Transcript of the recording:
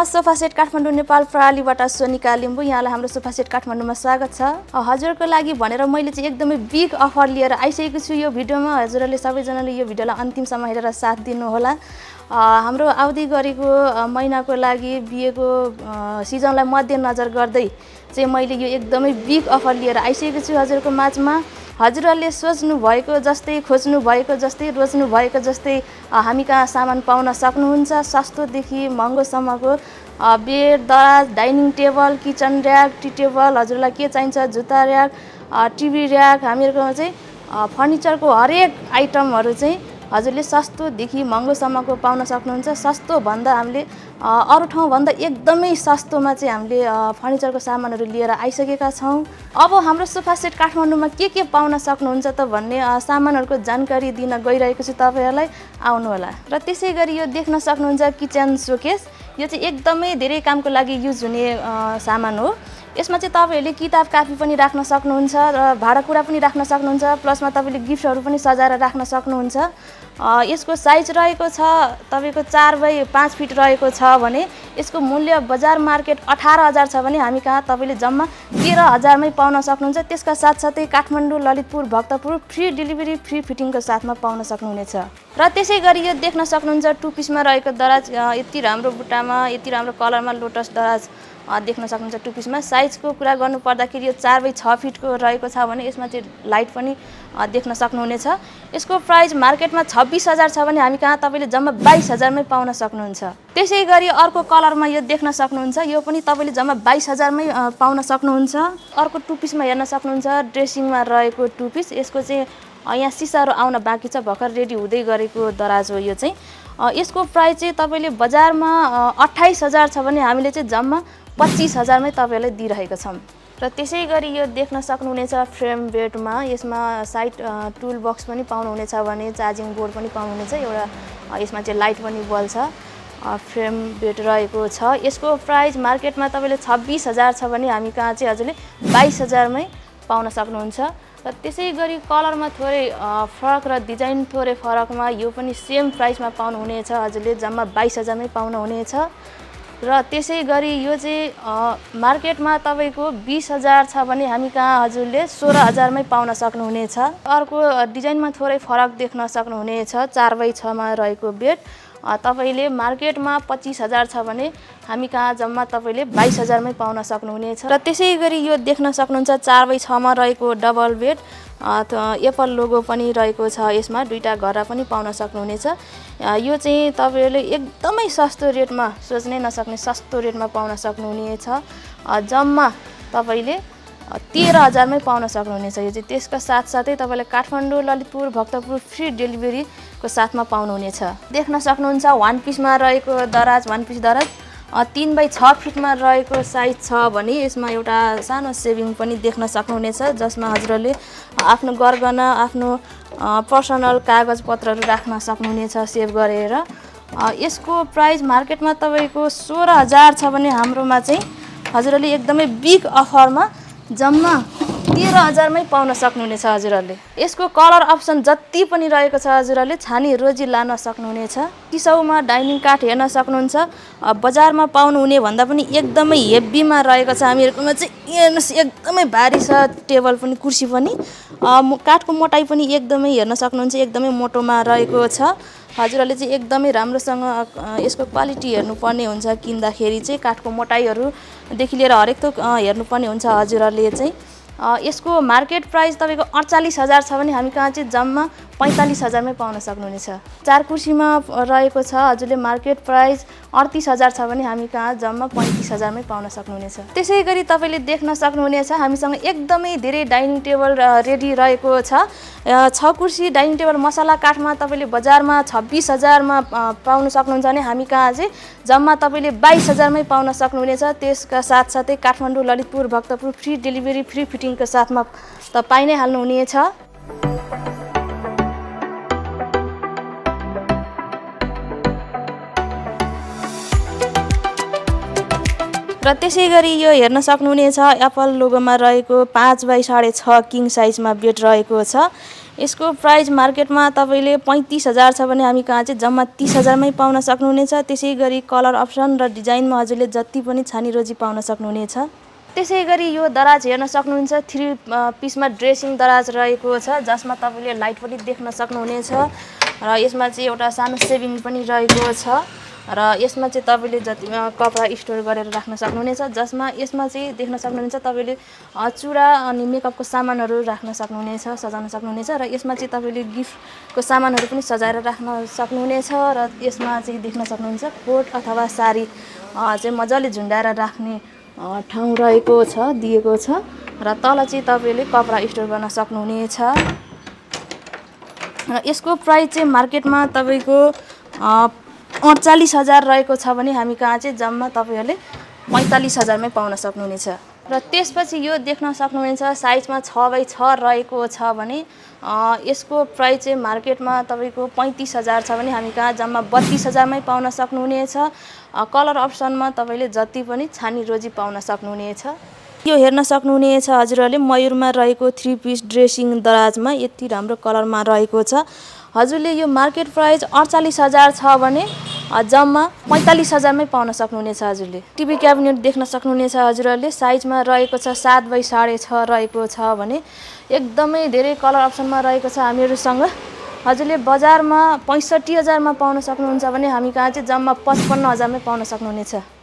Sofa set Kathmandu Nepal प्रणालीबाट सोनिका लिम्बू। यहाँलाई हाम्रो सोफा सेट काठमाडौँमा स्वागत छ। हजुरको लागि भनेर मैले चाहिँ एकदमै बिग अफर लिएर आइसकेको छु यो भिडियोमा। हजुरहरूले सबैजनाले यो भिडियोलाई अन्तिमसम्म हेरेर साथ दिनुहोला। हाम्रो आउँदै गरेको महिनाको लागि बिहेको सिजनलाई मध्यनजर गर्दै चाहिँ मैले यो एकदमै बिग अफर लिएर आइसकेको छु हजुरको माझमा। हजुरहरूले सोच्नु भएको जस्तै, खोज्नु भएको जस्तै, रोज्नु भएको जस्तै हामी कहाँ सामान पाउन सक्नुहुन्छ। सस्तोदेखि महँगोसम्मको बेड, दराज, dining table, kitchen rack, tea table, हजुरलाई के चाहिन्छ, जुत्ता र्याक, टिभी र्याक, हामीहरूकोमा चाहिँ फर्निचरको हरेक आइटमहरू चाहिँ हजुरले सस्तोदेखि महँगोसम्मको पाउन सक्नुहुन्छ। सस्तो भन्दा हामीले अरू ठाउँभन्दा एकदमै सस्तोमा चाहिँ हामीले फर्निचरको सामानहरू लिएर आइसकेका छौँ। अब हाम्रो सोफा सेट काठमाडौँमा के पाउन सक्नुहुन्छ त भन्ने सामानहरूको जानकारी दिन गइरहेको छु तपाईँहरूलाई, आउनु होला। र त्यसै गरी यो देख्न सक्नुहुन्छ किचन सोकेस। यो चाहिँ एकदमै धेरै कामको लागि युज हुने सामान हो। यसमा चाहिँ तपाईँहरूले किताब कापी पनि राख्न सक्नुहुन्छ र भाँडाकुँडा पनि राख्न सक्नुहुन्छ। प्लसमा तपाईँले गिफ्टहरू पनि सजाएर राख्न सक्नुहुन्छ। यसको साइज रहेको छ तपाईँको 4 बाई 5 फिट रहेको छ भने यसको मूल्य बजार मार्केट 18,000 छ भने हामी कहाँ तपाईँले जम्मा 13,000मै पाउन सक्नुहुन्छ। त्यसका साथसाथै Kathmandu, Lalitpur, Bhaktapur free delivery, free फिटिङको साथमा पाउन सक्नुहुनेछ। र त्यसै गरी यो देख्न सक्नुहुन्छ 2 पिसमा रहेको दराज। यति राम्रो बुट्टामा, यति राम्रो कलरमा लोटस दराज देख्न सक्नुहुन्छ 2 पिसमा। साइजको कुरा गर्नु पर्दाखेरि यो 4 बाई 6 फिटको रहेको छ भने यसमा चाहिँ लाइट पनि देख्न सक्नुहुनेछ। यसको प्राइस मार्केटमा 26,000 छ भने हामी कहाँ तपाईँले जम्मा 22,000मै पाउन सक्नुहुन्छ। त्यसै गरी अर्को कलरमा यो देख्न सक्नुहुन्छ। यो पनि तपाईँले जम्मा 22,000मै पाउन सक्नुहुन्छ। अर्को 2 पिसमा हेर्न सक्नुहुन्छ ड्रेसिङमा रहेको 2 पिस। यसको चाहिँ यहाँ सिसाहरू आउन बाँकी छ, भर्खर रेडी हुँदै गरेको दराज हो यो चाहिँ। यसको प्राइस चाहिँ तपाईँले बजारमा 28,000 छ भने हामीले चाहिँ जम्मा 25,000मै तपाईँहरूलाई दिइरहेका छौँ। र त्यसै गरी यो देख्न सक्नुहुनेछ फ्रेम बेडमा। यसमा साइड टुल बक्स पनि पाउनुहुनेछ भने चार्जिङ बोर्ड पनि पाउनुहुनेछ। एउटा यसमा चाहिँ लाइट पनि बल्छ। फ्रेम बेड रहेको छ। यसको प्राइस मार्केटमा तपाईँले 26,000 छ भने हामी कहाँ चाहिँ हजुरले 22,000मै पाउन सक्नुहुन्छ। र त्यसै गरी कलरमा थोरै फरक र डिजाइन थोरै फरकमा यो पनि सेम प्राइसमा पाउनुहुनेछ। हजुरले जम्मा 22,000मै पाउनुहुनेछ। र त्यसै गरी यो चाहिँ मार्केटमा तपाईँको 20,000 छ भने हामी कहाँ हजुरले 16,000मै पाउन सक्नुहुनेछ। अर्को डिजाइनमा थोरै फरक देख्न सक्नुहुनेछ 4 बाई 6मा रहेको बेड। तपाईँले मार्केटमा 25,000 छ भने हामी कहाँ जम्मा तपाईँले 22,000मै पाउन सक्नुहुनेछ। र त्यसै गरी यो देख्न सक्नुहुन्छ 4 बाई 6मा रहेको डबल बेड। एप्पल लोगो पनि रहेको छ। यसमा दुईटा घरा पनि पाउन सक्नुहुनेछ। यो चाहिँ तपाईँहरूले एकदमै सस्तो रेटमा, सोच्नै नसक्ने सस्तो रेटमा पाउन सक्नुहुनेछ। जम्मा तपाईँले 13,000मै पाउन सक्नुहुनेछ। यो चाहिँ त्यसका साथसाथै तपाईँले काठमाडौँ, ललितपुर, भक्तपुर फ्री डेलिभरीको साथमा पाउनुहुनेछ। देख्न सक्नुहुन्छ 1 पिसमा रहेको दराज, 1 पिस दराज 3 बाई 6 फिटमा रहेको साइज छ भने यसमा एउटा सानो सेभिङ पनि देख्न सक्नुहुनेछ, जसमा हजुरहरूले आफ्नो गरगहना, आफ्नो पर्सनल कागजपत्रहरू राख्न सक्नुहुनेछ सेभ गरेर। यसको प्राइस मार्केटमा तपाईँको 16,000 छ भने हाम्रोमा चाहिँ हजुरहरूले एकदमै बिग अफरमा जम्मा 13,000मै पाउन सक्नुहुनेछ हजुरहरूले। यसको कलर अप्सन जति पनि रहेको छ हजुरहरूले छानी रोजी लान सक्नुहुनेछ। किसौमा डाइनिङ काठ हेर्न सक्नुहुन्छ। बजारमा पाउनुहुने भन्दा पनि एकदमै हेभीमा रहेको छ। हामीहरूकोमा चाहिँ हेर्नुहोस् एकदमै भारी छ। टेबल पनि, कुर्सी पनि, काठको मोटाइ पनि एकदमै हेर्न सक्नुहुन्छ, एकदमै मोटोमा रहेको छ। हजुरहरूले चाहिँ एकदमै राम्रोसँग यसको क्वालिटी हेर्नुपर्ने हुन्छ। किन्दाखेरि चाहिँ काठको मोटाइहरूदेखि लिएर हरेक थोक हेर्नुपर्ने हुन्छ हजुरहरूले चाहिँ। यसको मार्केट प्राइस तपाईँको 48,000 छ भने हामी कहाँ चाहिँ जम्मा 45,000मै पाउन सक्नुहुनेछ। 4 कुर्सीमा रहेको छ हजुरले मार्केट प्राइस 38,000 छ भने हामी कहाँ जम्मा 35,000मै पाउन सक्नुहुनेछ। त्यसै गरी तपाईँले देख्न सक्नुहुनेछ हामीसँग एकदमै धेरै डाइनिङ टेबल रेडी रहेको छ। 6 कुर्सी डाइनिङ टेबल मसला काठमा तपाईँले बजारमा 26,000मा पाउन सक्नुहुन्छ भने हामी कहाँ चाहिँ जम्मा तपाईँले 22,000मै पाउन सक्नुहुनेछ। त्यसका साथसाथै Kathmandu, Lalitpur, Bhaktapur free delivery, free फिटिङको साथमा तपाईँ नै हाल्नुहुनेछ। र त्यसै गरी यो हेर्न सक्नुहुनेछ एप्पल लोगोमा रहेको 5 बाई 6.5 किङ साइजमा बेड रहेको छ। यसको प्राइस मार्केटमा तपाईँले 35,000 छ भने हामी कहाँ चाहिँ जम्मा 30,000 मै पाउन सक्नुहुनेछ। त्यसै गरी कलर अप्सन र डिजाइनमा हजुरले जति पनि छानी रोजी पाउन सक्नुहुनेछ। त्यसै गरी यो दराज हेर्न सक्नुहुन्छ 3 पिसमा ड्रेसिङ दराज रहेको छ, जसमा तपाईँले लाइट पनि देख्न सक्नुहुनेछ र यसमा चाहिँ एउटा सानो सेभिङ पनि रहेको छ र यसमा चाहिँ तपाईँले जति कपडा स्टोर गरेर राख्न सक्नुहुनेछ, जसमा यसमा चाहिँ देख्न सक्नुहुनेछ तपाईँले चुरा अनि मेकअपको सामानहरू राख्न सक्नुहुनेछ, सजाउन सक्नुहुनेछ र यसमा चाहिँ तपाईँले गिफ्टको सामानहरू पनि सजाएर राख्न सक्नुहुनेछ र यसमा चाहिँ देख्न सक्नुहुन्छ कोट अथवा साडी चाहिँ मजाले झुन्डाएर राख्ने ठाउँ रहेको छ, दिएको छ र तल चाहिँ तपाईँले कपडा स्टोर गर्न सक्नुहुनेछ। र यसको प्राइस चाहिँ मार्केटमा तपाईँको 48,000 रहेको छ भने हामी कहाँ चाहिँ जम्मा तपाईँहरूले 45,000 मै पाउन सक्नुहुनेछ। र त्यसपछि यो देख्न सक्नुहुनेछ साइजमा 6x6 रहेको छ भने यसको प्राइस चाहिँ मार्केटमा तपाईँको 35,000 छ भने हामी कहाँ जम्मा 32,000 मै पाउन सक्नुहुनेछ। कलर अप्सनमा तपाईँले जति पनि छानी रोजी पाउन सक्नुहुनेछ। यो हेर्न सक्नुहुनेछ हजुरहरूले मयुरमा रहेको 3 पिस ड्रेसिङ दराजमा यति राम्रो कलरमा रहेको छ। हजुरले यो मार्केट प्राइस 48,000 छ भने जम्मा 45,000 मै पाउन सक्नुहुनेछ। हजुरले टिभी क्याबिनेट देख्न सक्नुहुनेछ हजुरहरूले साइजमा रहेको छ 7x6.5 रहेको छ भने एकदमै धेरै कलर अप्सनमा रहेको छ हामीहरूसँग। हजुरले बजारमा 65,000 मा पाउन सक्नुहुन्छ भने हामी कहाँ चाहिँ जम्मा 55,000 मै पाउन सक्नुहुनेछ।